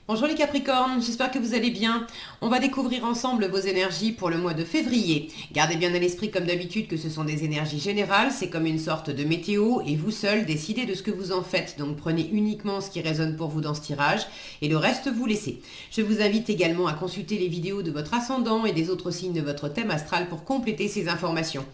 Bonjour les Capricornes, j'espère que vous allez bien. On va découvrir ensemble vos énergies pour le mois de février. Gardez bien à l'esprit comme d'habitude que ce sont des énergies générales, c'est comme une sorte de météo et vous seul décidez de ce que vous en faites. Donc prenez uniquement ce qui résonne pour vous dans ce tirage et le reste vous laissez. Je vous invite également à consulter les vidéos de votre ascendant et des autres signes de votre thème astral pour compléter ces informations.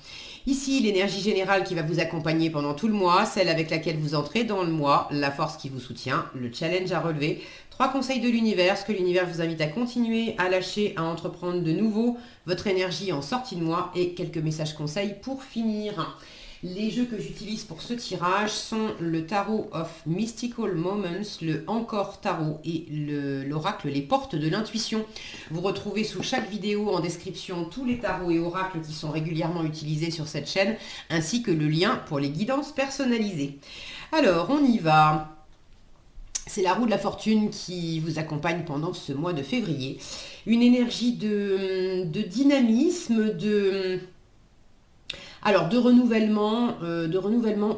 Ici, l'énergie générale qui va vous accompagner pendant tout le mois, celle avec laquelle vous entrez dans le mois, la force qui vous soutient, le challenge à relever, 3 conseils de l'univers, ce que l'univers vous invite à continuer, à lâcher, à entreprendre de nouveau, votre énergie en sortie de mois et quelques messages conseils pour finir. Les jeux que j'utilise pour ce tirage sont le Tarot of Mystical Moments, le Encore Tarot et l'Oracle Les Portes de l'Intuition. Vous retrouvez sous chaque vidéo en description tous les tarots et oracles qui sont régulièrement utilisés sur cette chaîne, ainsi que le lien pour les guidances personnalisées. Alors, on y va. C'est la roue de la fortune qui vous accompagne pendant ce mois de février. Une énergie de dynamisme, de renouvellement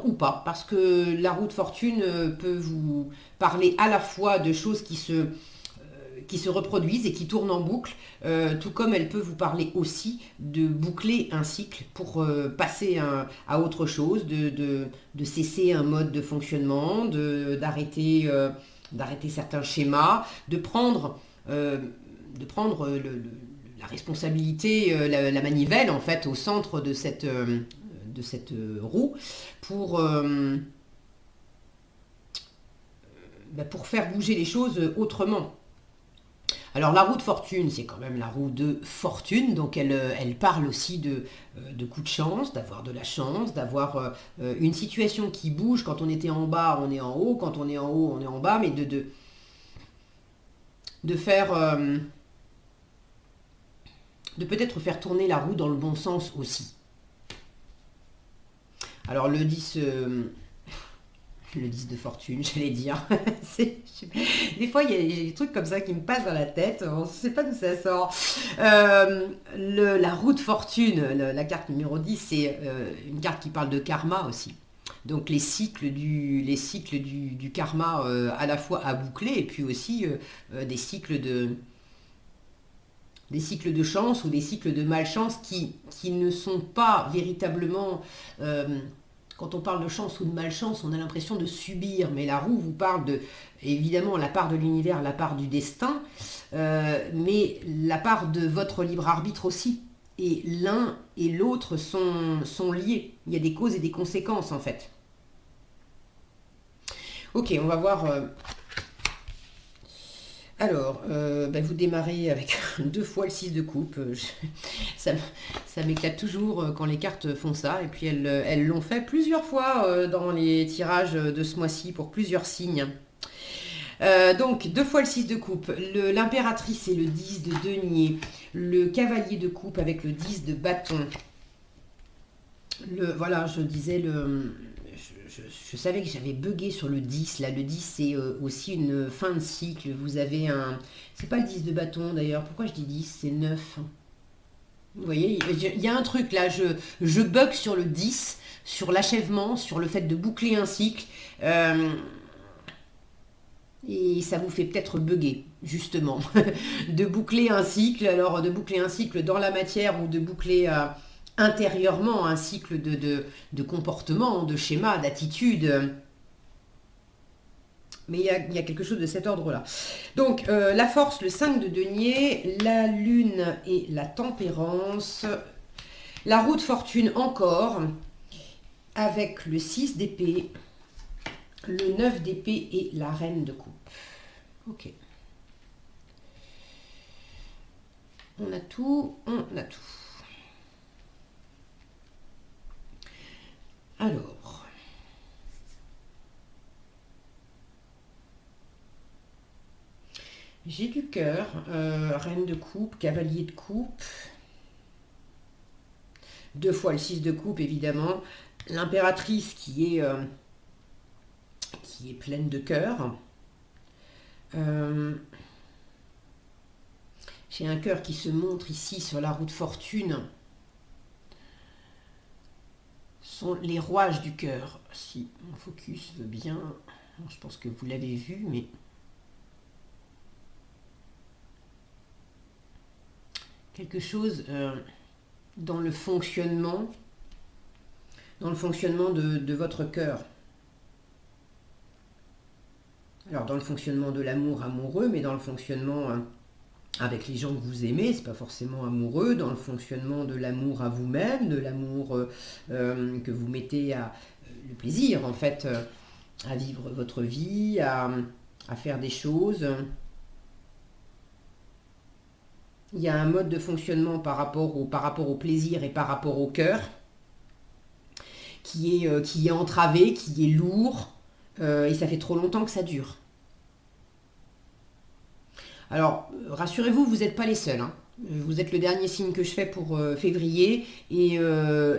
ou pas, parce que la roue de fortune peut vous parler à la fois de choses qui se reproduisent et qui tournent en boucle, tout comme elle peut vous parler aussi de boucler un cycle pour passer à autre chose, de cesser un mode de fonctionnement, d'arrêter certains schémas, de prendre la responsabilité, la manivelle en fait au centre de cette roue pour faire bouger les choses autrement. Alors la roue de fortune, c'est quand même la roue de fortune, donc elle parle aussi de coups de chance, d'avoir de la chance, d'avoir une situation qui bouge. Quand on était en bas, on est en haut, quand on est en haut, on est en bas, mais de faire... de peut-être faire tourner la roue dans le bon sens aussi. Alors le 10 de fortune, j'allais dire. Des fois, il y a des trucs comme ça qui me passent dans la tête. On ne sait pas d'où ça sort. La roue de fortune, la carte numéro 10, c'est une carte qui parle de karma aussi. Donc les cycles du karma à la fois à boucler et puis aussi des cycles de chance ou des cycles de malchance qui ne sont pas véritablement... quand on parle de chance ou de malchance, on a l'impression de subir, mais la roue vous parle de, évidemment, la part de l'univers, la part du destin, mais la part de votre libre arbitre aussi. Et l'un et l'autre sont liés. Il y a des causes et des conséquences, en fait. Ok, on va voir... Alors, vous démarrez avec 2 fois le 6 de coupe. Ça m'éclate toujours quand les cartes font ça. Et puis elles l'ont fait plusieurs fois dans les tirages de ce mois-ci pour plusieurs signes. Donc, 2 fois le 6 de coupe. L'impératrice et le 10 de denier. Le cavalier de coupe avec le 10 de bâton. Voilà, je disais je savais que j'avais bugué sur le 10. Là, le 10, c'est aussi une fin de cycle. Vous avez un... C'est pas le 10 de bâton, d'ailleurs. Pourquoi je dis 10? C'est 9. Vous voyez, il y a un truc, là. Je bug sur le 10, sur l'achèvement, sur le fait de boucler un cycle. Et ça vous fait peut-être bugger, justement. De boucler un cycle. Alors, de boucler un cycle dans la matière ou de boucler... intérieurement un cycle de comportement, de schéma, d'attitude. Mais il y a quelque chose de cet ordre-là. Donc, la force, le 5 de denier, la lune et la tempérance, la roue de fortune encore, avec le 6 d'épée, le 9 d'épée et la reine de coupe. Ok. On a tout. Alors, j'ai du cœur, reine de coupe, cavalier de coupe, 2 fois le 6 de coupe évidemment, l'impératrice qui est pleine de cœur. J'ai un cœur qui se montre ici sur la roue de fortune. Sont les rouages du cœur. Si mon focus veut bien, je pense que vous l'avez vu, mais quelque chose dans le fonctionnement, de votre cœur. Alors dans le fonctionnement de l'amour amoureux, mais dans le fonctionnement avec les gens que vous aimez, c'est pas forcément amoureux, dans le fonctionnement de l'amour à vous-même, de l'amour que vous mettez à le plaisir en fait, à vivre votre vie, à faire des choses. Il y a un mode de fonctionnement par rapport au plaisir et par rapport au cœur qui est entravé, qui est lourd, et ça fait trop longtemps que ça dure. Alors, rassurez-vous, vous n'êtes pas les seuls, hein. Vous êtes le dernier signe que je fais pour février, et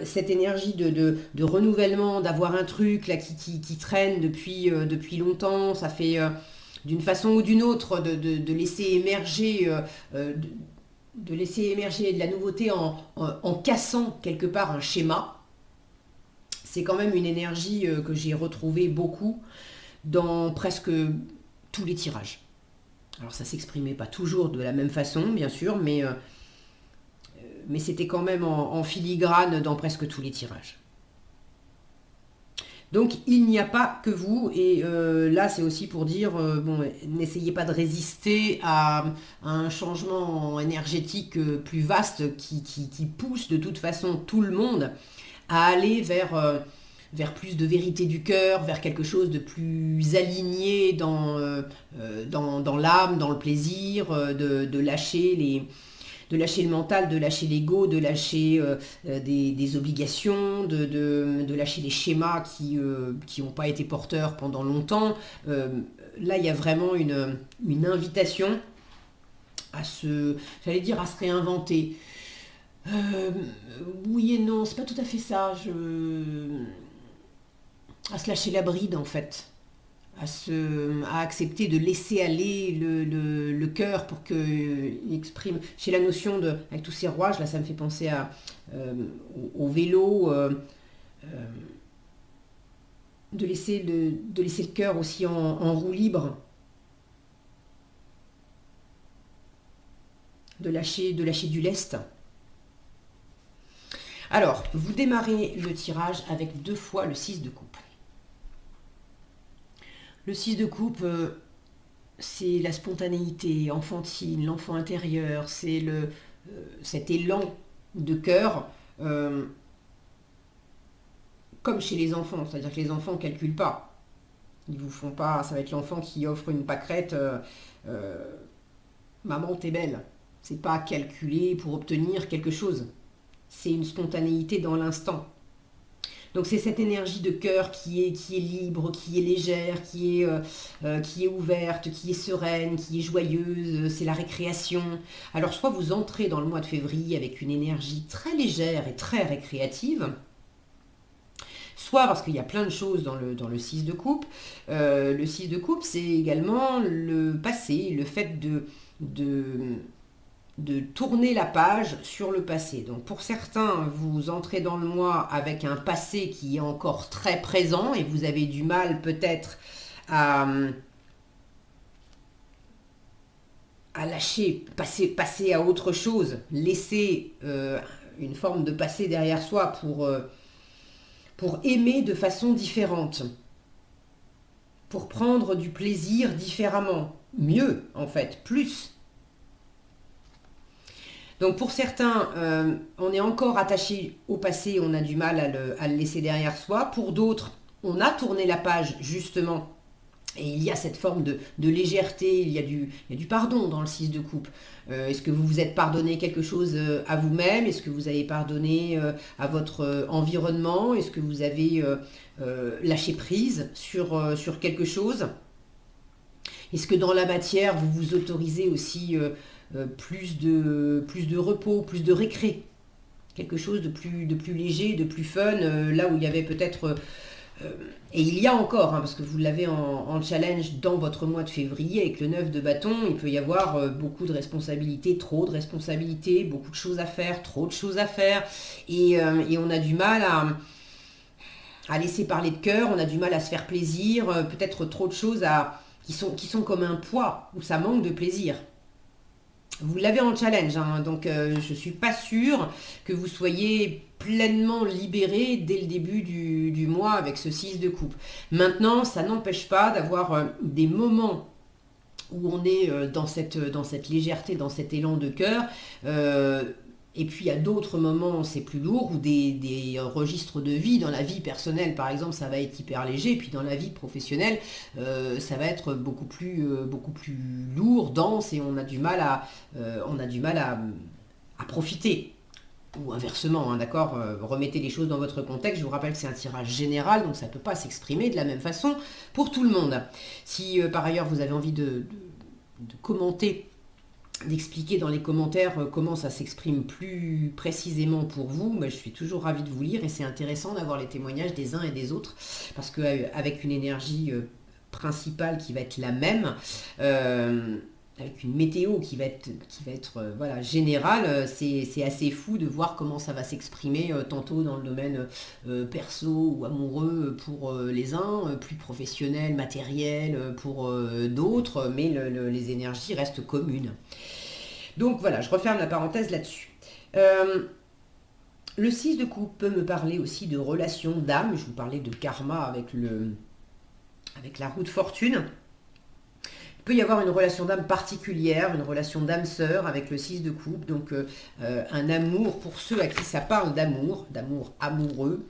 cette énergie de renouvellement, d'avoir un truc là qui traîne depuis longtemps, ça fait d'une façon ou d'une autre de laisser émerger de laisser émerger de la nouveauté en cassant quelque part un schéma. C'est quand même une énergie que j'ai retrouvée beaucoup dans presque tous les tirages. Alors ça s'exprimait pas toujours de la même façon, bien sûr, mais c'était quand même en filigrane dans presque tous les tirages. Donc il n'y a pas que vous, et là c'est aussi pour dire, bon, n'essayez pas de résister à un changement énergétique plus vaste qui pousse de toute façon tout le monde à aller vers plus de vérité du cœur, vers quelque chose de plus aligné dans l'âme, dans le plaisir, de lâcher le mental, de lâcher l'ego, de lâcher des obligations, de lâcher des schémas qui n'ont pas été porteurs pendant longtemps. Là, il y a vraiment une invitation à à se réinventer. Oui et non, c'est pas tout à fait ça. À se lâcher la bride en fait, à accepter de laisser aller le cœur pour qu'il exprime. Chez la notion avec tous ces rouages, là ça me fait penser au vélo, de laisser le cœur aussi en roue libre, de lâcher du lest. Alors, vous démarrez le tirage avec 2 fois le 6 de coupe. Le 6 de coupe, c'est la spontanéité enfantine, l'enfant intérieur, c'est cet élan de cœur, comme chez les enfants. C'est-à-dire que les enfants ne calculent pas. Ils vous font pas, ça va être l'enfant qui offre une pâquerette, maman t'es belle. C'est pas calculé pour obtenir quelque chose. C'est une spontanéité dans l'instant. Donc c'est cette énergie de cœur qui est libre, qui est légère, qui est ouverte, qui est sereine, qui est joyeuse, c'est la récréation. Alors soit vous entrez dans le mois de février avec une énergie très légère et très récréative, soit parce qu'il y a plein de choses dans le 6 de coupe. Le 6 de coupe, c'est également le passé, le fait de tourner la page sur le passé. Donc pour certains, vous entrez dans le mois avec un passé qui est encore très présent et vous avez du mal peut-être à lâcher, passer à autre chose, laisser une forme de passé derrière soi pour aimer de façon différente, pour prendre du plaisir différemment, mieux en fait, plus. Donc pour certains, on est encore attaché au passé, on a du mal à le laisser derrière soi. Pour d'autres, on a tourné la page justement. Et il y a cette forme de légèreté, il y a du pardon dans le 6 de coupe. Est-ce que vous vous êtes pardonné quelque chose à vous-même? Est-ce que vous avez pardonné à votre environnement? Est-ce que vous avez lâché prise sur quelque chose? Est-ce que dans la matière, vous vous autorisez aussi plus de repos, plus de récré? Quelque chose de plus léger, de plus fun, là où il y avait peut-être... et il y a encore, hein, parce que vous l'avez en challenge dans votre mois de février, avec le 9 de bâton, il peut y avoir beaucoup de responsabilités, trop de responsabilités, beaucoup de choses à faire, trop de choses à faire, et on a du mal à laisser parler de cœur, on a du mal à se faire plaisir, peut-être trop de choses qui sont comme un poids, où ça manque de plaisir. Vous l'avez en challenge, hein, donc je ne suis pas sûre que vous soyez pleinement libéré dès le début du mois avec ce 6 de coupe. Maintenant, ça n'empêche pas d'avoir des moments où on est dans cette légèreté, dans cet élan de cœur. Et puis il y a d'autres moments, c'est plus lourd, ou des registres de vie. Dans la vie personnelle, par exemple, ça va être hyper léger. Et puis dans la vie professionnelle, ça va être beaucoup plus lourd, dense, et on a du mal à profiter. Ou inversement, hein, d'accord. Remettez les choses dans votre contexte. Je vous rappelle que c'est un tirage général, donc ça ne peut pas s'exprimer de la même façon pour tout le monde. Si par ailleurs vous avez envie de commenter, d'expliquer dans les commentaires comment ça s'exprime plus précisément pour vous, je suis toujours ravie de vous lire, et c'est intéressant d'avoir les témoignages des uns et des autres, parce qu'avec une énergie principale qui va être la même, avec une météo qui va être voilà, générale, c'est assez fou de voir comment ça va s'exprimer tantôt dans le domaine perso ou amoureux pour les uns, plus professionnel, matériel pour d'autres, mais les énergies restent communes. Donc voilà, je referme la parenthèse là-dessus. Le 6 de coupe peut me parler aussi de relations d'âme. Je vous parlais de karma avec la roue de fortune. Il peut y avoir une relation d'âme particulière, une relation d'âme sœur avec le 6 de coupe, donc un amour, pour ceux à qui ça parle d'amour amoureux,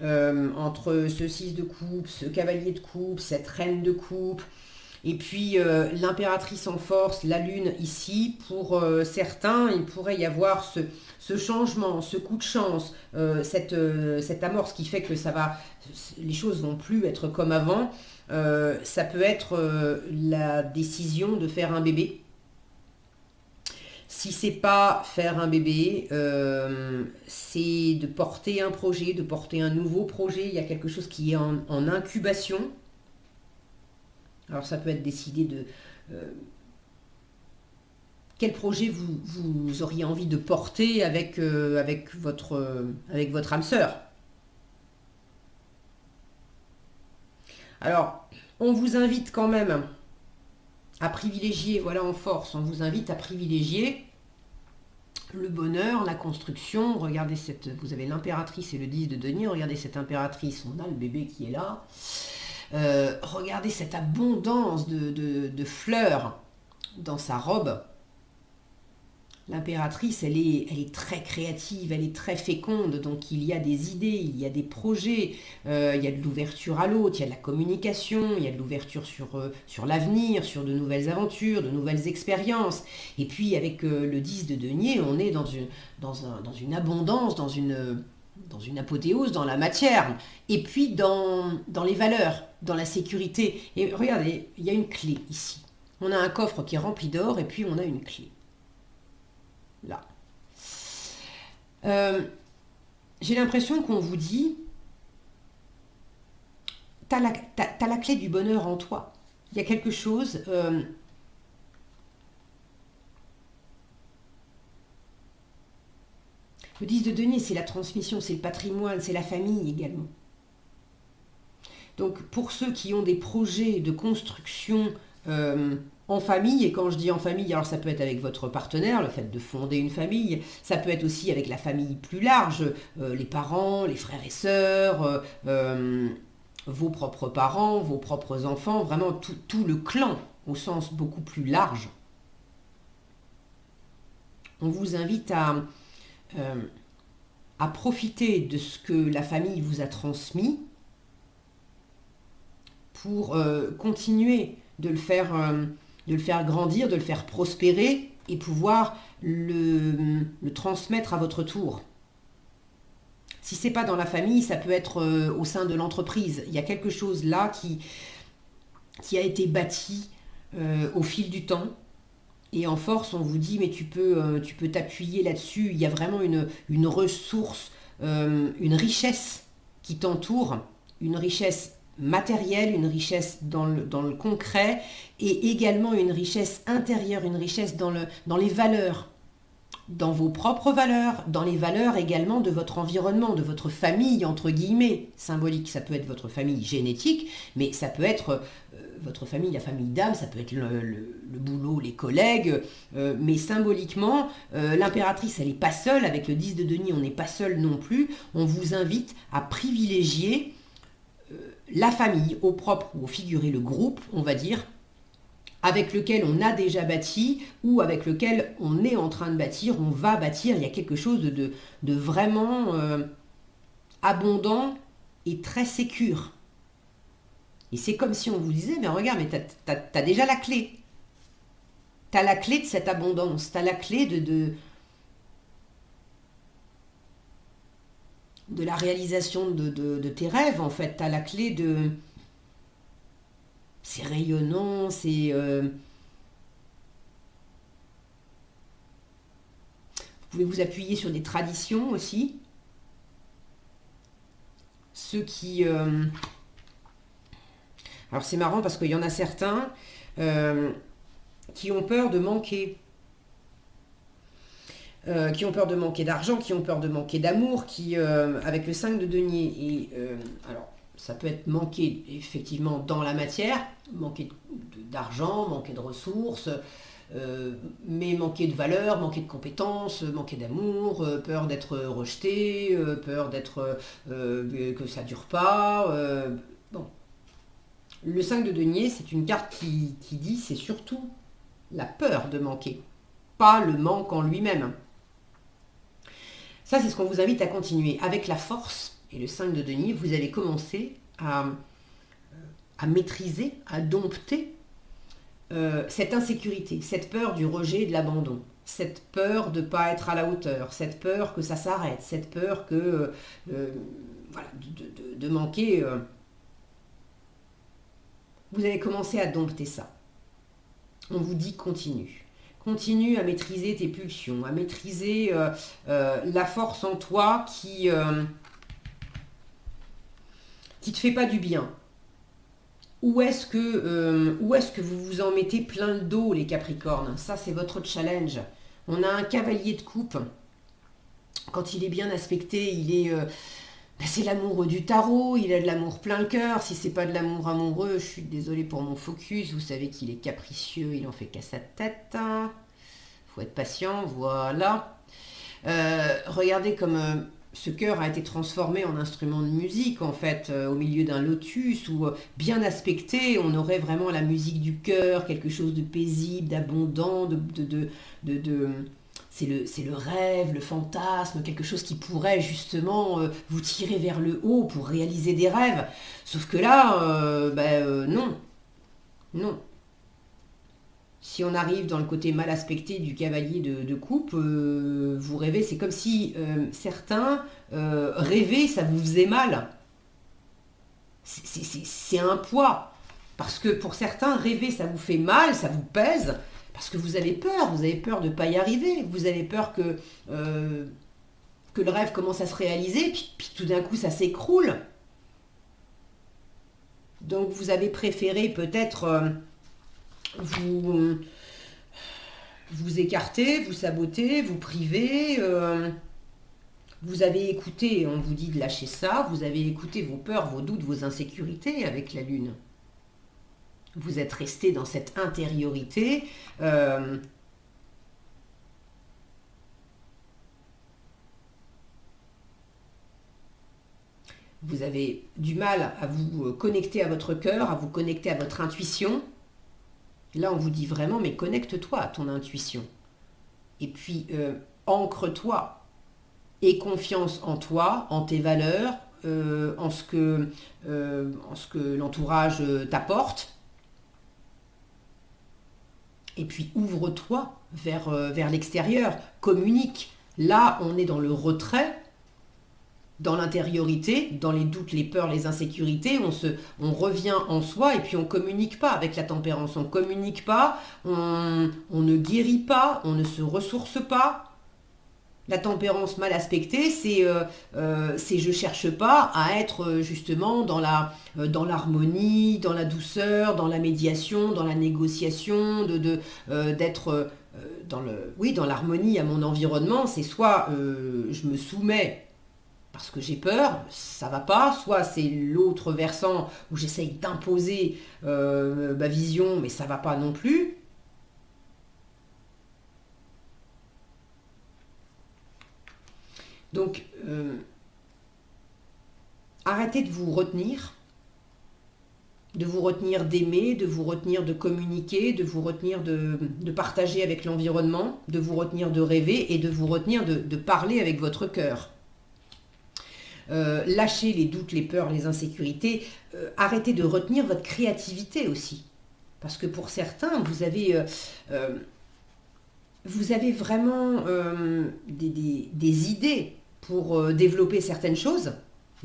entre ce 6 de coupe, ce cavalier de coupe, cette reine de coupe, et puis l'impératrice en force, la lune ici. Pour certains, il pourrait y avoir ce changement, ce coup de chance, cette amorce qui fait que les choses vont plus être comme avant. Ça peut être la décision de faire un bébé. Si c'est pas faire un bébé, c'est de porter un projet, de porter un nouveau projet. Il y a quelque chose qui est en incubation. Alors ça peut être décidé de quel projet vous auriez envie de porter avec votre âme sœur. Alors, on vous invite quand même à privilégier, voilà, en force, on vous invite à privilégier le bonheur, la construction. Regardez vous avez l'impératrice et le 10 de denier. Regardez cette impératrice, on a le bébé qui est là. Regardez cette abondance de fleurs dans sa robe. L'impératrice, elle est très créative, elle est très féconde, donc il y a des idées, il y a des projets, il y a de l'ouverture à l'autre, il y a de la communication, il y a de l'ouverture sur l'avenir, sur de nouvelles aventures, de nouvelles expériences. Et puis avec le 10 de denier, on est dans une abondance, dans une apothéose, dans la matière, et puis dans les valeurs, dans la sécurité. Et regardez, il y a une clé ici. On a un coffre qui est rempli d'or, et puis on a une clé. Là. J'ai l'impression qu'on vous dit, t'as la clé du bonheur en toi. Il y a quelque chose... Le 10 de denier, c'est la transmission, c'est le patrimoine, c'est la famille également. Donc pour ceux qui ont des projets de construction en famille, et quand je dis en famille, alors ça peut être avec votre partenaire, le fait de fonder une famille, ça peut être aussi avec la famille plus large, les parents, les frères et sœurs, vos propres parents, vos propres enfants, vraiment tout le clan au sens beaucoup plus large. On vous invite à profiter de ce que la famille vous a transmis pour continuer de le faire grandir, de le faire prospérer et pouvoir le transmettre à votre tour. Si ce n'est pas dans la famille, ça peut être au sein de l'entreprise. Il y a quelque chose là qui a été bâti au fil du temps. Et en force, on vous dit, mais tu peux t'appuyer là-dessus. Il y a vraiment une ressource, une richesse qui t'entoure, une richesse matérielle, une richesse dans le concret, et également une richesse intérieure, une richesse dans les valeurs. dans vos propres valeurs, dans les valeurs également de votre environnement, de votre famille, entre guillemets, symbolique. Ça peut être votre famille génétique, mais ça peut être votre famille, la famille d'âme, ça peut être le boulot, les collègues, mais symboliquement, l'impératrice, elle n'est pas seule, avec le 10 de denier, on n'est pas seul non plus. On vous invite à privilégier la famille, au propre ou au figuré, le groupe, on va dire, avec lequel on a déjà bâti ou avec lequel on est en train de bâtir, on va bâtir. Il y a quelque chose de vraiment abondant et très sécure. Et c'est comme si on vous disait, mais regarde, mais t'as déjà la clé. T'as la clé de cette abondance, t'as la clé de la réalisation de tes rêves, en fait. T'as la clé de... C'est rayonnant, c'est... Vous pouvez vous appuyer sur des traditions aussi. Ceux qui... Alors c'est marrant parce qu'il y en a certains qui ont peur de manquer. Qui ont peur de manquer d'argent, qui ont peur de manquer d'amour, qui, avec le 5 de denier, et alors ça peut être manquer effectivement dans la matière, manquer d'argent, manquer de ressources, mais manquer de valeur, manquer de compétences, manquer d'amour, peur d'être rejeté, peur d'être que ça dure pas. Bon. Le 5 de denier, c'est une carte qui dit c'est surtout la peur de manquer, pas le manque en lui-même. Ça, c'est ce qu'on vous invite à continuer. Avec la force et le 5 de denier, vous allez commencer à maîtriser, à dompter cette insécurité, cette peur du rejet et de l'abandon, cette peur de ne pas être à la hauteur, cette peur que ça s'arrête, cette peur que, voilà, de manquer. Vous allez commencer à dompter ça. On vous dit continue. Continue à maîtriser tes pulsions, à maîtriser la force en toi qui te fait pas du bien. Où est-ce que vous vous en mettez plein le dos, les Capricornes? Ça, c'est votre challenge. On a un cavalier de coupe. Quand il est bien aspecté, il est... c'est l'amour du tarot, il a de l'amour plein le cœur. Si c'est pas de l'amour amoureux, je suis désolée pour mon focus. Vous savez qu'il est capricieux, il en fait qu'à sa tête. Faut être patient, voilà. Regardez comme ce cœur a été transformé en instrument de musique, en fait, au milieu d'un lotus, où bien aspecté, on aurait vraiment la musique du cœur, quelque chose de paisible, d'abondant, c'est le rêve, le fantasme, quelque chose qui pourrait justement vous tirer vers le haut pour réaliser des rêves. Sauf que là, non. Non. Si on arrive dans le côté mal aspecté du cavalier de coupe, vous rêvez, c'est comme si certains rêvaient, ça vous faisait mal. C'est un poids. Parce que pour certains, rêver, ça vous fait mal, ça vous pèse. Parce que vous avez peur de ne pas y arriver, vous avez peur que le rêve commence à se réaliser, puis tout d'un coup ça s'écroule. Donc vous avez préféré peut-être vous écarter, vous saboter, vous priver. Vous avez écouté, on vous dit de lâcher ça, vous avez écouté vos peurs, vos doutes, vos insécurités avec la Lune. Vous êtes resté dans cette intériorité. Vous avez du mal à vous connecter à votre cœur, à vous connecter à votre intuition. Là, on vous dit vraiment, mais connecte-toi à ton intuition. Et puis, ancre-toi. Aie confiance en toi, en tes valeurs, en ce que l'entourage t'apporte. Et puis ouvre-toi vers l'extérieur, communique. Là, on est dans le retrait, dans l'intériorité, dans les doutes, les peurs, les insécurités. On revient en soi et puis on ne communique pas avec la tempérance. On ne communique pas, on ne guérit pas, on ne se ressource pas. La tempérance mal aspectée, c'est je cherche pas à être justement dans l'harmonie, dans la douceur, dans la médiation, dans la négociation, oui, dans l'harmonie à mon environnement, c'est soit je me soumets parce que j'ai peur, ça va pas, soit c'est l'autre versant où j'essaye d'imposer ma vision, mais ça va pas non plus. Donc, arrêtez de vous retenir d'aimer, de vous retenir de communiquer, de vous retenir de partager avec l'environnement, de vous retenir de rêver et de vous retenir de parler avec votre cœur. Lâchez les doutes, les peurs, les insécurités. Arrêtez de retenir votre créativité aussi. Parce que pour certains, vous avez vraiment des idées pour développer certaines choses.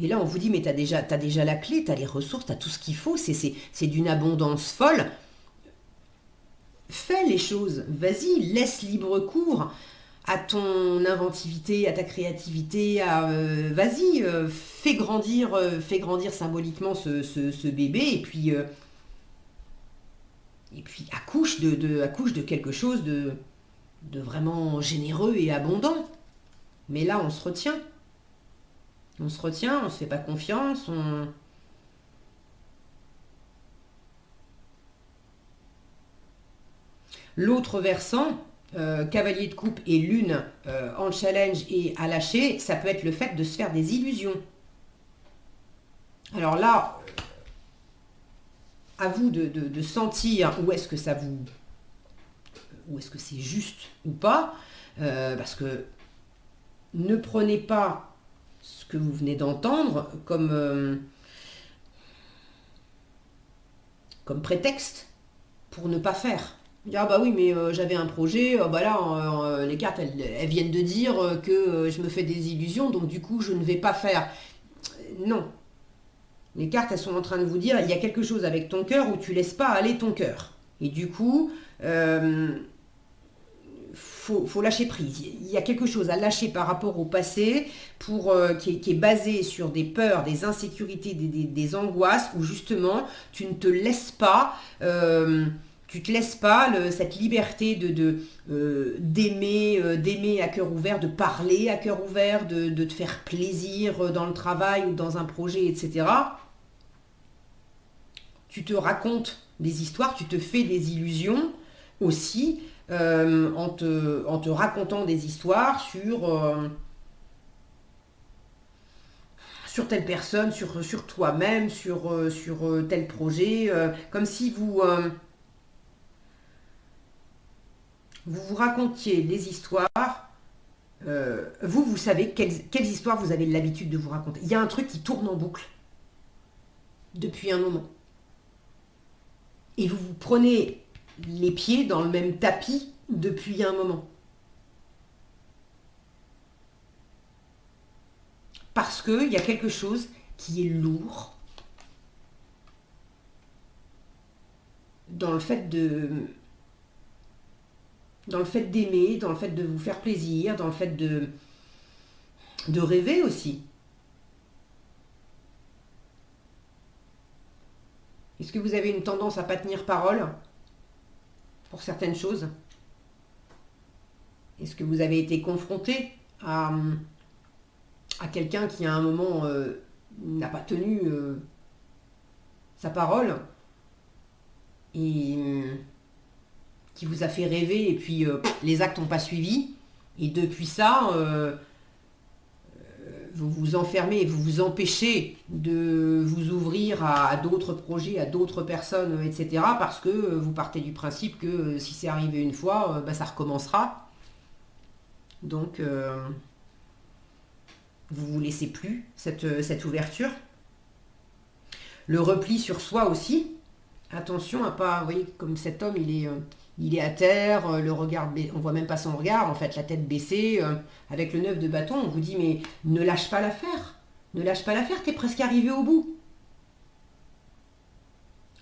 Et là, on vous dit, mais t'as déjà la clé, t'as les ressources, t'as tout ce qu'il faut, c'est d'une abondance folle. Fais les choses, vas-y, laisse libre cours à ton inventivité, à ta créativité, vas-y, fais grandir symboliquement ce bébé, et puis accouche de quelque chose de vraiment généreux et abondant. Mais là, on se retient. On se fait pas confiance, L'autre versant, cavalier de coupe et lune en challenge et à lâcher, ça peut être le fait de se faire des illusions. Alors là, à vous de sentir où est-ce que c'est juste ou pas, parce que ne prenez pas ce que vous venez d'entendre comme prétexte pour ne pas faire. Ah bah oui, mais j'avais un projet, les cartes elles viennent de dire que je me fais des illusions, donc du coup je ne vais pas faire. Non. Les cartes elles sont en train de vous dire, il y a quelque chose avec ton cœur où tu laisses pas aller ton cœur. Et du coup, faut lâcher prise. Il y a quelque chose à lâcher par rapport au passé qui est basé sur des peurs, des insécurités, des angoisses, où justement tu ne te laisses pas, cette liberté d'aimer à cœur ouvert, de parler à cœur ouvert, de te faire plaisir dans le travail ou dans un projet, etc. Tu te racontes des histoires, tu te fais des illusions aussi, en te racontant des histoires sur telle personne, sur toi-même, sur tel projet, comme si vous racontiez des histoires. Vous savez quelles histoires vous avez l'habitude de vous raconter. Il y a un truc qui tourne en boucle depuis un moment. Et vous prenez les pieds dans le même tapis depuis un moment. Parce qu'il y a quelque chose qui est lourd dans le fait d'aimer, dans le fait de vous faire plaisir, dans le fait de rêver aussi. Est-ce que vous avez une tendance à pas tenir parole pour certaines choses? Est-ce que vous avez été confronté à quelqu'un qui à un moment n'a pas tenu sa parole et qui vous a fait rêver et puis les actes n'ont pas suivi, et depuis ça vous vous enfermez et vous vous empêchez de vous ouvrir à d'autres projets, à d'autres personnes, etc. parce que vous partez du principe que si c'est arrivé une fois, ça recommencera. Donc vous laissez plus cette ouverture. Le repli sur soi aussi. Attention à pas, vous voyez, comme cet homme, il est à terre, le regard, on voit même pas son regard, en fait, la tête baissée, avec le 9 de bâton, on vous dit, mais ne lâche pas l'affaire. Ne lâche pas l'affaire, t'es presque arrivé au bout.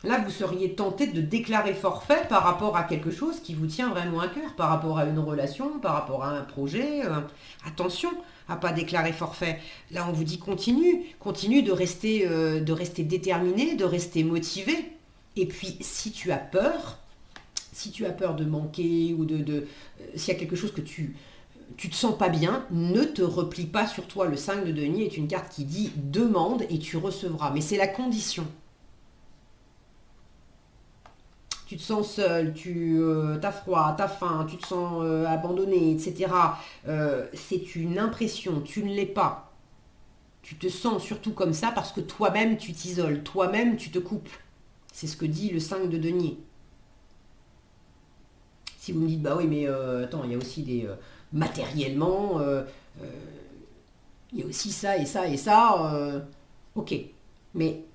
Là, vous seriez tenté de déclarer forfait par rapport à quelque chose qui vous tient vraiment à cœur, par rapport à une relation, par rapport à un projet. Attention à pas déclarer forfait. Là, on vous dit continue de rester déterminé, de rester motivé. Et puis, si tu as peur, Si tu as peur de manquer ou s'il y a quelque chose que tu te sens pas bien, ne te replie pas sur toi. Le 5 de denier est une carte qui dit demande et tu recevras. Mais c'est la condition. Tu te sens seul, tu as froid, tu as faim, tu te sens abandonné, etc. C'est une impression, tu ne l'es pas. Tu te sens surtout comme ça parce que toi-même tu t'isoles, toi-même tu te coupes. C'est ce que dit le 5 de denier. Si vous me dites, bah oui, mais attends, il y a aussi des... matériellement, il y a aussi ça et ça et ça. Ok, mais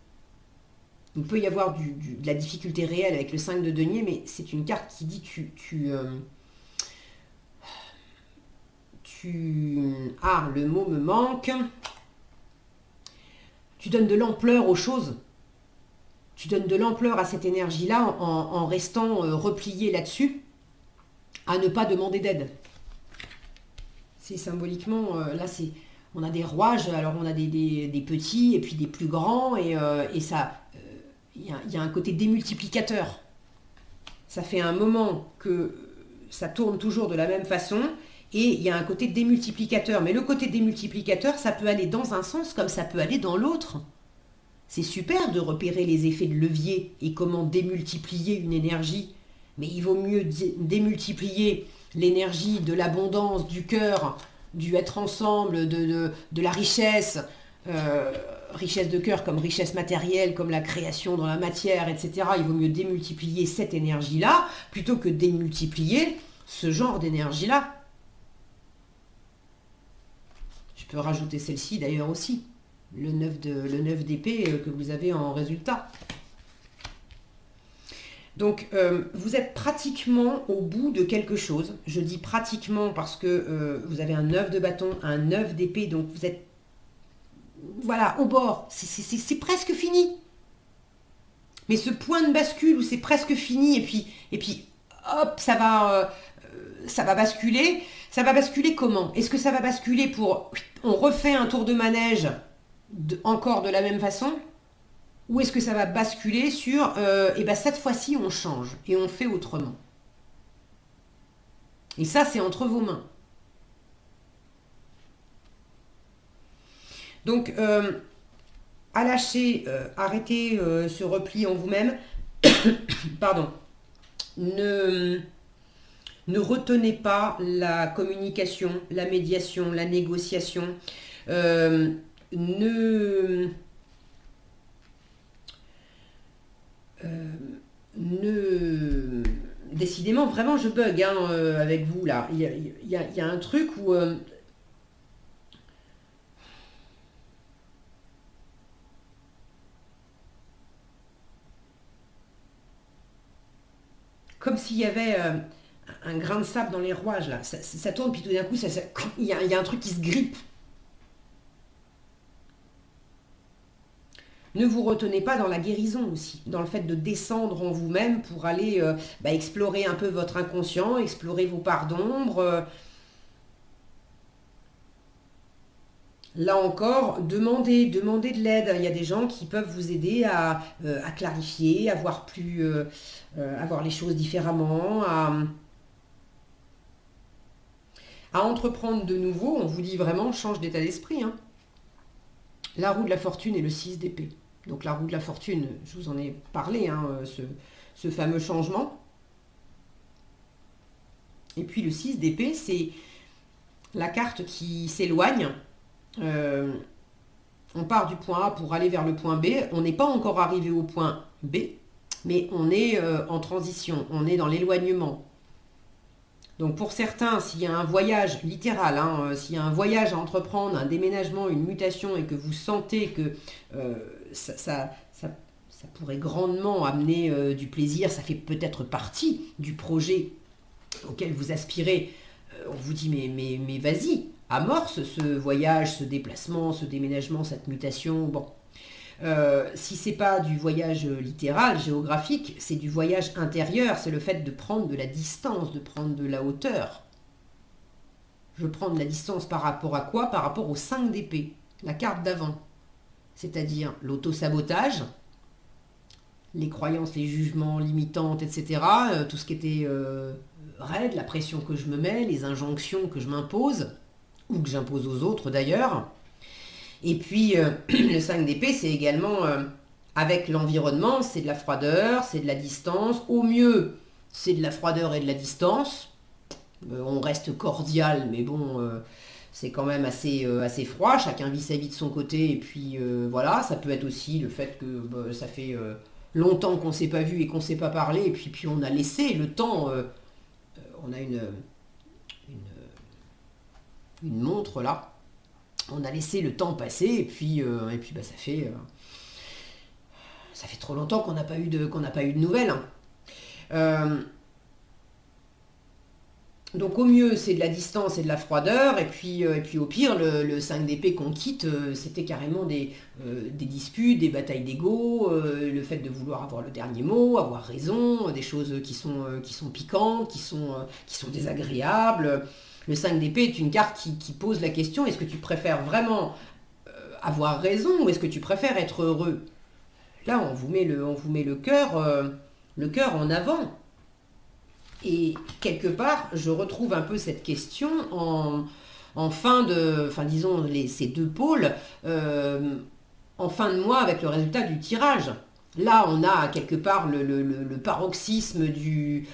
il peut y avoir de la difficulté réelle avec le 5 de denier, mais c'est une carte qui dit ah, le mot me manque. Tu donnes de l'ampleur aux choses. Tu donnes de l'ampleur à cette énergie-là en restant replié là-dessus, à ne pas demander d'aide. C'est symboliquement, là c'est, on a des rouages, alors on a des petits et puis des plus grands, et ça, il y a un côté démultiplicateur. Ça fait un moment que ça tourne toujours de la même façon, et il y a un côté démultiplicateur. Mais le côté démultiplicateur, ça peut aller dans un sens comme ça peut aller dans l'autre. C'est super de repérer les effets de levier et comment démultiplier une énergie, mais il vaut mieux démultiplier l'énergie de l'abondance, du cœur, du être ensemble, de la richesse, richesse de cœur comme richesse matérielle, comme la création dans la matière, etc. Il vaut mieux démultiplier cette énergie-là plutôt que démultiplier ce genre d'énergie-là. Je peux rajouter celle-ci d'ailleurs aussi, le 9 d'épée que vous avez en résultat. Donc, vous êtes pratiquement au bout de quelque chose. Je dis pratiquement parce que vous avez un 9 de bâton, un 9 d'épée, donc vous êtes, voilà, au bord. C'est presque fini. Mais ce point de bascule où c'est presque fini, et puis hop, ça va basculer. Ça va basculer comment? Est-ce que ça va basculer pour... On refait un tour de manège encore de la même façon? Ou est-ce que ça va basculer sur et ben cette fois-ci on change et on fait autrement. Et ça c'est entre vos mains. Donc à lâcher, arrêtez ce repli en vous-même. Pardon. Ne retenez pas la communication, la médiation, la négociation. Décidément, vraiment, je bug avec vous, là. Il y a un truc où... comme s'il y avait un grain de sable dans les rouages, là. Ça tourne, puis tout d'un coup, il y a un truc qui se grippe. Ne vous retenez pas dans la guérison aussi, dans le fait de descendre en vous-même pour aller explorer un peu votre inconscient, explorer vos parts d'ombre. Là encore, demandez de l'aide. Il y a des gens qui peuvent vous aider à clarifier, à voir à voir les choses différemment, à entreprendre de nouveau. On vous dit vraiment, change d'état d'esprit. Hein. La roue de la fortune et le 6 d'épée. Donc la roue de la fortune, je vous en ai parlé, hein, ce fameux changement. Et puis le 6 d'épée, c'est la carte qui s'éloigne. On part du point A pour aller vers le point B. On n'est pas encore arrivé au point B, mais on est en transition, on est dans l'éloignement. Donc pour certains, s'il y a un voyage littéral, hein, s'il y a un voyage à entreprendre, un déménagement, une mutation, et que vous sentez que ça pourrait grandement amener du plaisir, ça fait peut-être partie du projet auquel vous aspirez, on vous dit mais vas-y, amorce ce voyage, ce déplacement, ce déménagement, cette mutation, bon. Si c'est pas du voyage littéral, géographique, c'est du voyage intérieur, c'est le fait de prendre de la distance, de prendre de la hauteur. Je prends de la distance par rapport à quoi? Par rapport au 5 d'épée, la carte d'avant. C'est-à-dire l'auto-sabotage, les croyances, les jugements limitantes, etc. Tout ce qui était raide, la pression que je me mets, les injonctions que je m'impose, ou que j'impose aux autres d'ailleurs. Et puis le 5 d'épée, c'est également avec l'environnement, c'est de la froideur, c'est de la distance. Au mieux, c'est de la froideur et de la distance. On reste cordial, mais bon, c'est quand même assez froid. Chacun vit sa vie de son côté. Et puis voilà, ça peut être aussi le fait que ça fait longtemps qu'on ne s'est pas vu et qu'on ne s'est pas parlé. Et puis on a laissé le temps. On a une montre là. On a laissé le temps passer. Et puis ça fait trop longtemps qu'on n'a pas eu de nouvelles. Hein. Donc au mieux, c'est de la distance et de la froideur, et puis au pire, le 5 d'épée qu'on quitte, c'était carrément des disputes, des batailles d'ego, le fait de vouloir avoir le dernier mot, avoir raison, des choses qui sont piquantes, qui sont désagréables. Le 5 d'épée est une carte qui pose la question, est-ce que tu préfères vraiment avoir raison, ou est-ce que tu préfères être heureux? Là, on vous met le cœur en avant. Et quelque part, je retrouve un peu cette question en fin de, disons, ces deux pôles, en fin de mois avec le résultat du tirage. Là, on a quelque part le paroxysme du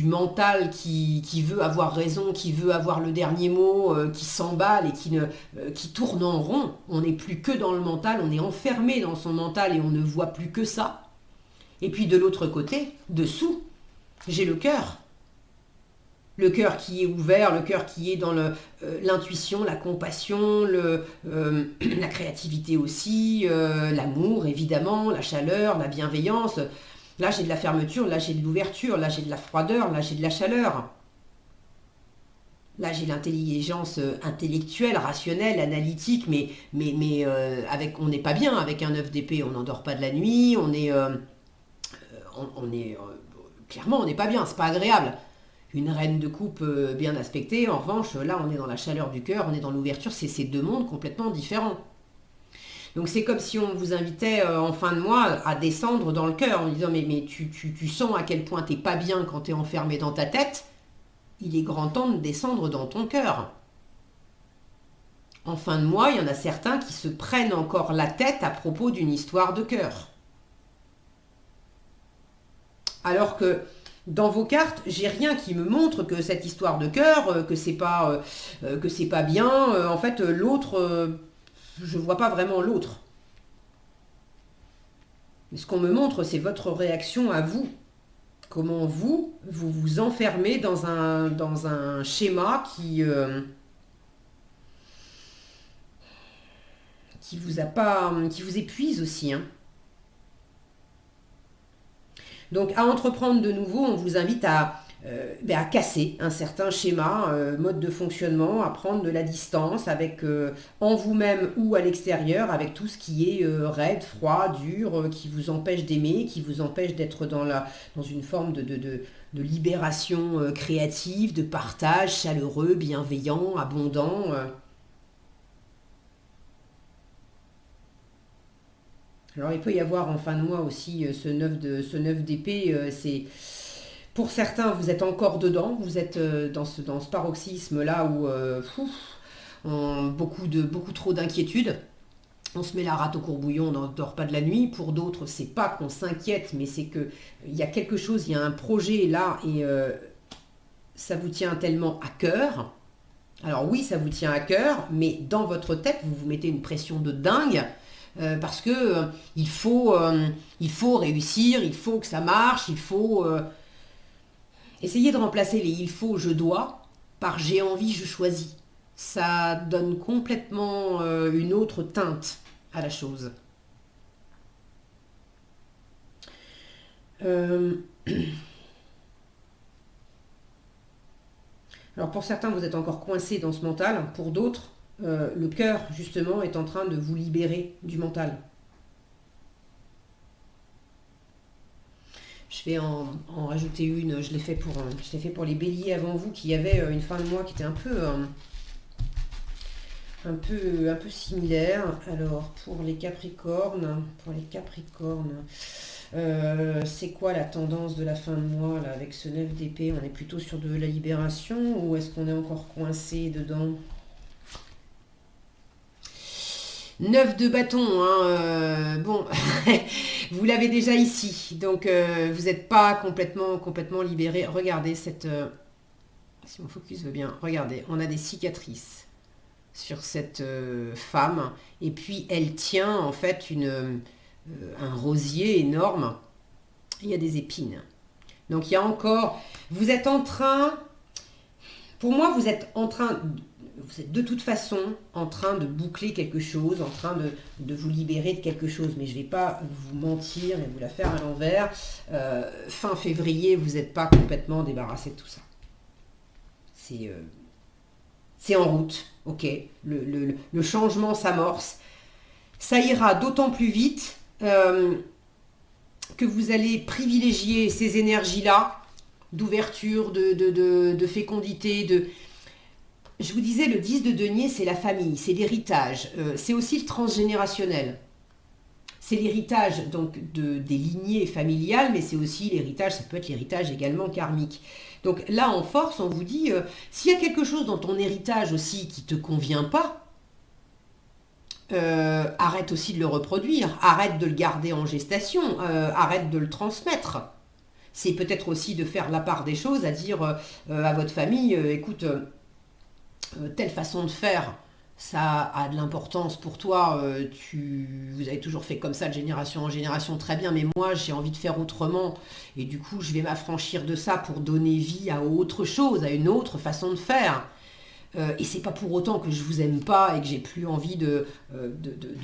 mental qui veut avoir raison, qui veut avoir le dernier mot, qui s'emballe et qui tourne en rond. On n'est plus que dans le mental, on est enfermé dans son mental et on ne voit plus que ça. Et puis de l'autre côté, dessous, j'ai le cœur. Le cœur qui est ouvert, le cœur qui est dans l'intuition, la compassion, la créativité aussi, l'amour évidemment, la chaleur, la bienveillance. Là j'ai de la fermeture, là j'ai de l'ouverture, là j'ai de la froideur, là j'ai de la chaleur. Là j'ai l'intelligence intellectuelle, rationnelle, analytique, mais on n'est pas bien avec un 9 d'épée, on n'endort pas de la nuit, clairement on n'est pas bien, c'est pas agréable. Une reine de coupe bien aspectée, en revanche, là on est dans la chaleur du cœur, on est dans l'ouverture, c'est ces deux mondes complètement différents. Donc c'est comme si on vous invitait en fin de mois à descendre dans le cœur en disant mais tu sens à quel point t'es pas bien quand t'es enfermé dans ta tête, il est grand temps de descendre dans ton cœur. En fin de mois, il y en a certains qui se prennent encore la tête à propos d'une histoire de cœur. Alors que dans vos cartes, j'ai rien qui me montre que cette histoire de cœur, que c'est pas bien. En fait, l'autre, je vois pas vraiment l'autre. Mais ce qu'on me montre, c'est votre réaction à vous. Comment vous vous enfermez dans un schéma qui vous épuise aussi, hein. Donc, à entreprendre de nouveau, on vous invite à casser un certain schéma, mode de fonctionnement, à prendre de la distance avec en vous-même ou à l'extérieur, avec tout ce qui est raide, froid, dur, qui vous empêche d'aimer, qui vous empêche d'être dans une forme de libération créative, de partage chaleureux, bienveillant, abondant. Alors il peut y avoir en fin de mois aussi ce 9 d'épée, c'est pour certains vous êtes encore dedans, vous êtes dans ce paroxysme là où beaucoup trop d'inquiétude, on se met la rate au courbouillon, on ne dort pas de la nuit. Pour d'autres c'est pas qu'on s'inquiète, mais c'est que il y a quelque chose, il y a un projet là et ça vous tient tellement à cœur. Alors oui, ça vous tient à cœur, mais dans votre tête vous vous mettez une pression de dingue. Parce que il faut réussir, il faut que ça marche, il faut essayer de remplacer les il faut, je dois par j'ai envie, je choisis. Ça donne complètement une autre teinte à la chose. Alors pour certains, vous êtes encore coincés dans ce mental, pour d'autres, le cœur, justement, est en train de vous libérer du mental. Je vais en rajouter une. Je l'ai fait pour les béliers avant vous qui avaient une fin de mois qui était un peu un peu similaire. Alors, pour les Capricornes, c'est quoi la tendance de la fin de mois là, avec ce 9 d'épée? On est plutôt sur de la libération ou est-ce qu'on est encore coincé dedans? 9 de bâton, hein, bon, vous l'avez déjà ici, donc vous n'êtes pas complètement libéré. Regardez cette, si mon focus veut bien, regardez, on a des cicatrices sur cette femme, et puis elle tient en fait un rosier énorme, il y a des épines. Donc il y a encore, vous êtes en train, pour moi vous êtes de toute façon en train de boucler quelque chose, en train de vous libérer de quelque chose, mais je ne vais pas vous mentir et vous la faire à l'envers. Fin février, vous n'êtes pas complètement débarrassé de tout ça. C'est en route, ok. Le changement s'amorce. Ça ira d'autant plus vite que vous allez privilégier ces énergies-là, d'ouverture, de fécondité, Je vous disais, le 10 de denier, c'est la famille, c'est l'héritage, c'est aussi le transgénérationnel. C'est l'héritage donc des lignées familiales, mais c'est aussi l'héritage, ça peut être l'héritage également karmique. Donc là, en force, on vous dit, s'il y a quelque chose dans ton héritage aussi qui ne te convient pas, arrête aussi de le reproduire, arrête de le garder en gestation, arrête de le transmettre. C'est peut-être aussi de faire la part des choses, à dire à votre famille, écoute, telle façon de faire, ça a de l'importance pour toi, vous avez toujours fait comme ça de génération en génération, très bien, mais moi j'ai envie de faire autrement, et du coup je vais m'affranchir de ça pour donner vie à autre chose, à une autre façon de faire. Et c'est pas pour autant que je vous aime pas et que j'ai plus envie de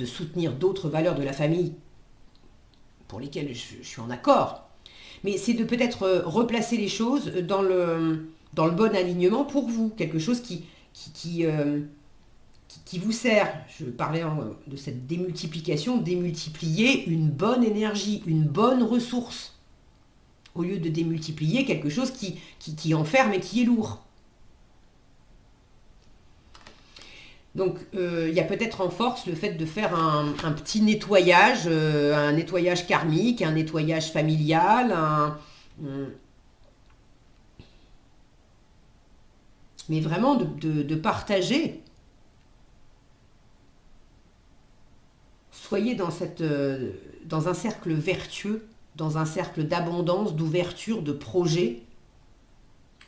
soutenir d'autres valeurs de la famille pour lesquelles je suis en accord. Mais c'est de peut-être replacer les choses dans le bon alignement pour vous, quelque chose qui vous sert. Je parlais de cette démultiplication, démultiplier une bonne énergie, une bonne ressource, au lieu de démultiplier quelque chose qui enferme et qui est lourd. Donc il y a peut-être en force le fait de faire un petit nettoyage, un nettoyage karmique, un nettoyage familial, mais vraiment de partager. Soyez dans un cercle vertueux, dans un cercle d'abondance, d'ouverture, de projet,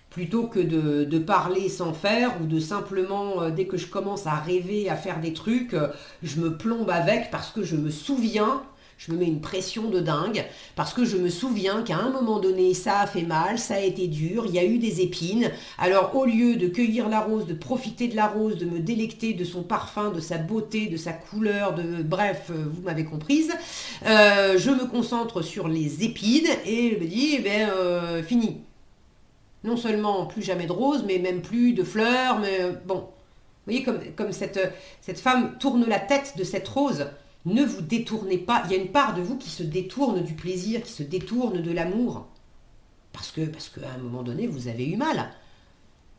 plutôt que de parler sans faire ou de simplement, dès que je commence à rêver, à faire des trucs, je me plombe avec parce que je me souviens, je me mets une pression de dingue, parce que je me souviens qu'à un moment donné, ça a fait mal, ça a été dur, il y a eu des épines. Alors au lieu de cueillir la rose, de profiter de la rose, de me délecter de son parfum, de sa beauté, de sa couleur, bref, vous m'avez comprise, je me concentre sur les épines et je me dis, fini. Non seulement plus jamais de roses, mais même plus de fleurs, mais bon. Vous voyez, comme cette femme tourne la tête de cette rose. Ne vous détournez pas. Il y a une part de vous qui se détourne du plaisir, qui se détourne de l'amour. Parce qu'à un moment donné, vous avez eu mal.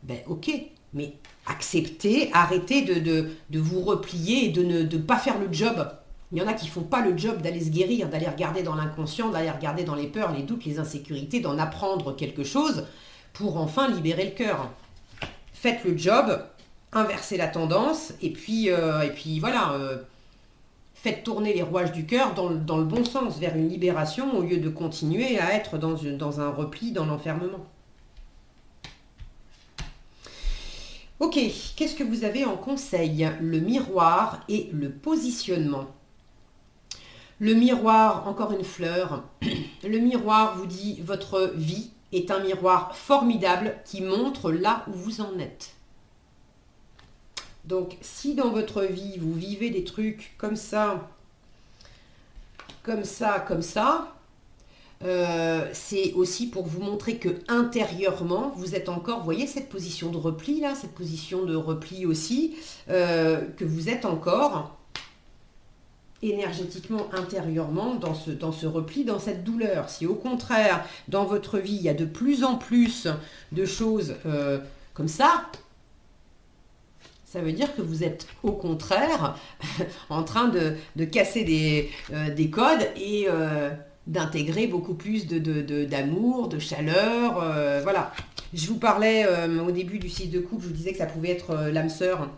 Ben ok, mais acceptez, arrêtez de vous replier et de ne pas faire le job. Il y en a qui ne font pas le job d'aller se guérir, d'aller regarder dans l'inconscient, d'aller regarder dans les peurs, les doutes, les insécurités, d'en apprendre quelque chose pour enfin libérer le cœur. Faites le job, inversez la tendance, et puis voilà, faites tourner les rouages du cœur dans le bon sens, vers une libération, au lieu de continuer à être dans un repli, dans l'enfermement. Ok, qu'est-ce que vous avez en conseil? Le miroir et le positionnement. Le miroir, encore une fleur. Le miroir vous dit, votre vie est un miroir formidable qui montre là où vous en êtes. Donc, si dans votre vie, vous vivez des trucs comme ça, c'est aussi pour vous montrer que intérieurement, vous êtes encore, vous voyez cette position de repli là, cette position de repli aussi, que vous êtes encore énergétiquement, intérieurement, dans ce repli, dans cette douleur. Si au contraire, dans votre vie, il y a de plus en plus de choses comme ça, Ça veut dire que vous êtes au contraire en train de casser des codes et d'intégrer beaucoup plus d'amour, de chaleur. Voilà. Je vous parlais au début du 6 de coupe, je vous disais que ça pouvait être l'âme sœur.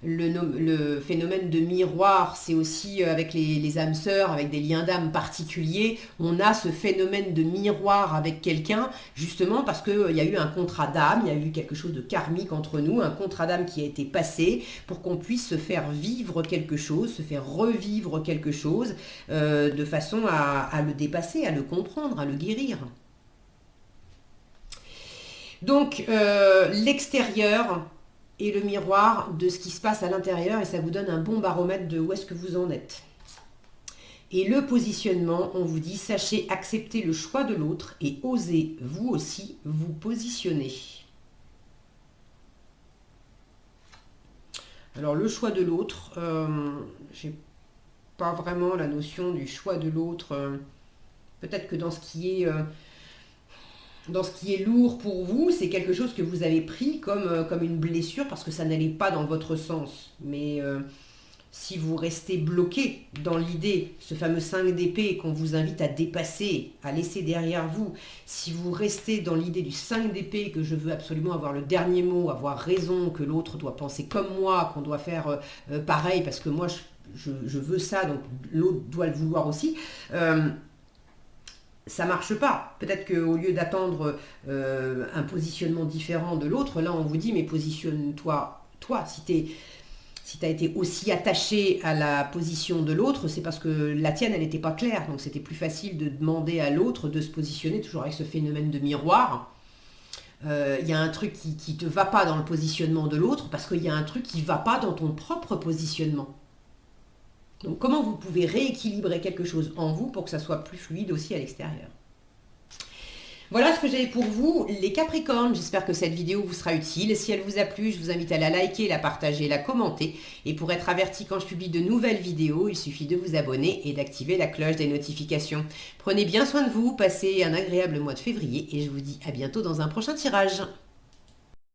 Le phénomène de miroir, c'est aussi avec les âmes sœurs, avec des liens d'âme particuliers, on a ce phénomène de miroir avec quelqu'un, justement parce qu'il y a eu un contrat d'âme, il y a eu quelque chose de karmique entre nous, un contrat d'âme qui a été passé pour qu'on puisse se faire vivre quelque chose, se faire revivre quelque chose, de façon à le dépasser, à le comprendre, à le guérir. Donc, l'extérieur et le miroir de ce qui se passe à l'intérieur et ça vous donne un bon baromètre de où est-ce que vous en êtes. Et le positionnement, on vous dit, sachez accepter le choix de l'autre et osez vous aussi vous positionner. Alors le choix de l'autre, j'ai pas vraiment la notion du choix de l'autre. Peut-être que dans ce qui est lourd pour vous, c'est quelque chose que vous avez pris comme une blessure parce que ça n'allait pas dans votre sens. Mais si vous restez bloqué dans l'idée, ce fameux 5 d'épée qu'on vous invite à dépasser, à laisser derrière vous, si vous restez dans l'idée du 5 d'épée, que je veux absolument avoir le dernier mot, avoir raison, que l'autre doit penser comme moi, qu'on doit faire pareil parce que moi je veux ça, donc l'autre doit le vouloir aussi, ça marche pas. Peut-être qu'au lieu d'attendre un positionnement différent de l'autre, là on vous dit mais positionne-toi, toi, si tu as été aussi attaché à la position de l'autre, c'est parce que la tienne elle n'était pas claire, donc c'était plus facile de demander à l'autre de se positionner, toujours avec ce phénomène de miroir. Il y a un truc qui te va pas dans le positionnement de l'autre, parce qu'il y a un truc qui va pas dans ton propre positionnement. Donc comment vous pouvez rééquilibrer quelque chose en vous pour que ça soit plus fluide aussi à l'extérieur. Voilà ce que j'avais pour vous, les Capricornes. J'espère que cette vidéo vous sera utile. Si elle vous a plu, je vous invite à la liker, la partager, la commenter. Et pour être averti quand je publie de nouvelles vidéos, il suffit de vous abonner et d'activer la cloche des notifications. Prenez bien soin de vous, passez un agréable mois de février et je vous dis à bientôt dans un prochain tirage.